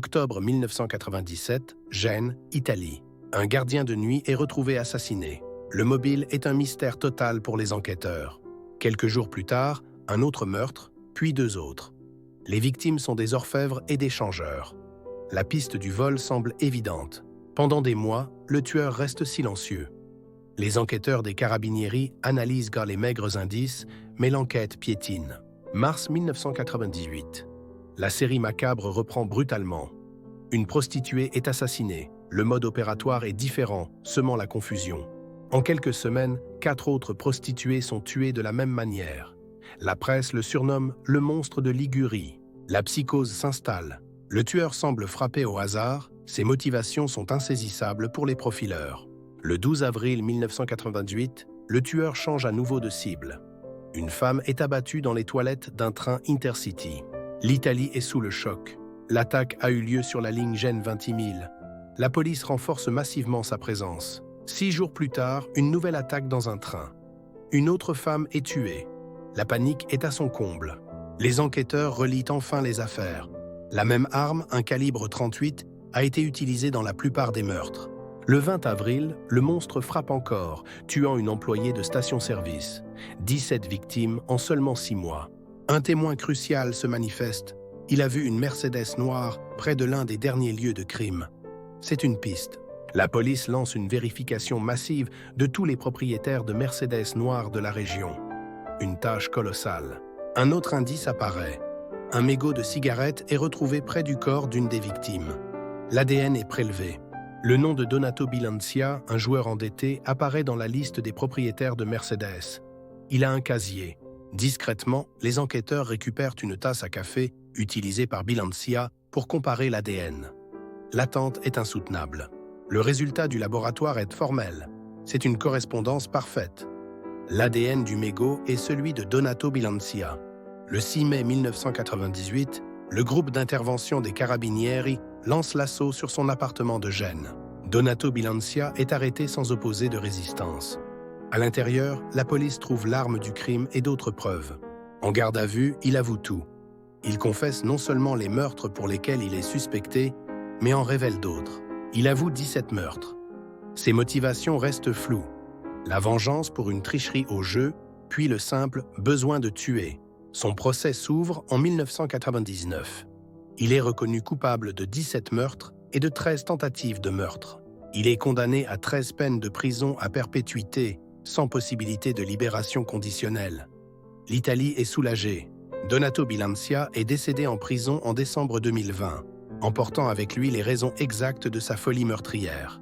Octobre 1997, Gênes, Italie. Un gardien de nuit est retrouvé assassiné. Le mobile est un mystère total pour les enquêteurs. Quelques jours plus tard, un autre meurtre, puis deux autres. Les victimes sont des orfèvres et des changeurs. La piste du vol semble évidente. Pendant des mois, le tueur reste silencieux. Les enquêteurs des Carabinieri analysent les maigres indices, mais l'enquête piétine. Mars 1998. La série macabre reprend brutalement. Une prostituée est assassinée. Le mode opératoire est différent, semant la confusion. En quelques semaines, 4 autres prostituées sont tuées de la même manière. La presse le surnomme « le monstre de Ligurie ». La psychose s'installe. Le tueur semble frappé au hasard, ses motivations sont insaisissables pour les profileurs. Le 12 avril 1998, le tueur change à nouveau de cible. Une femme est abattue dans les toilettes d'un train Intercity. L'Italie est sous le choc. L'attaque a eu lieu sur la ligne Gênes-Vintimille. La police renforce massivement sa présence. 6 jours plus tard, une nouvelle attaque dans un train. Une autre femme est tuée. La panique est à son comble. Les enquêteurs relient enfin les affaires. La même arme, un calibre 38, a été utilisée dans la plupart des meurtres. Le 20 avril, le monstre frappe encore, tuant une employée de station-service. 17 victimes en seulement 6 mois. Un témoin crucial se manifeste. Il a vu une Mercedes noire près de l'un des derniers lieux de crime. C'est une piste. La police lance une vérification massive de tous les propriétaires de Mercedes noires de la région. Une tâche colossale. Un autre indice apparaît. Un mégot de cigarette est retrouvé près du corps d'une des victimes. L'ADN est prélevé. Le nom de Donato Bilancia, un joueur endetté, apparaît dans la liste des propriétaires de Mercedes. Il a un casier. Discrètement, les enquêteurs récupèrent une tasse à café utilisée par Bilancia pour comparer l'ADN. L'attente est insoutenable. Le résultat du laboratoire est formel. C'est une correspondance parfaite. L'ADN du mégot est celui de Donato Bilancia. Le 6 mai 1998, le groupe d'intervention des Carabinieri lance l'assaut sur son appartement de Gênes. Donato Bilancia est arrêté sans opposer de résistance. À l'intérieur, la police trouve l'arme du crime et d'autres preuves. En garde à vue, il avoue tout. Il confesse non seulement les meurtres pour lesquels il est suspecté, mais en révèle d'autres. Il avoue 17 meurtres. Ses motivations restent floues. La vengeance pour une tricherie au jeu, puis le simple besoin de tuer. Son procès s'ouvre en 1999. Il est reconnu coupable de 17 meurtres et de 13 tentatives de meurtre. Il est condamné à 13 peines de prison à perpétuité, sans possibilité de libération conditionnelle. L'Italie est soulagée. Donato Bilancia est décédé en prison en décembre 2020, emportant avec lui les raisons exactes de sa folie meurtrière.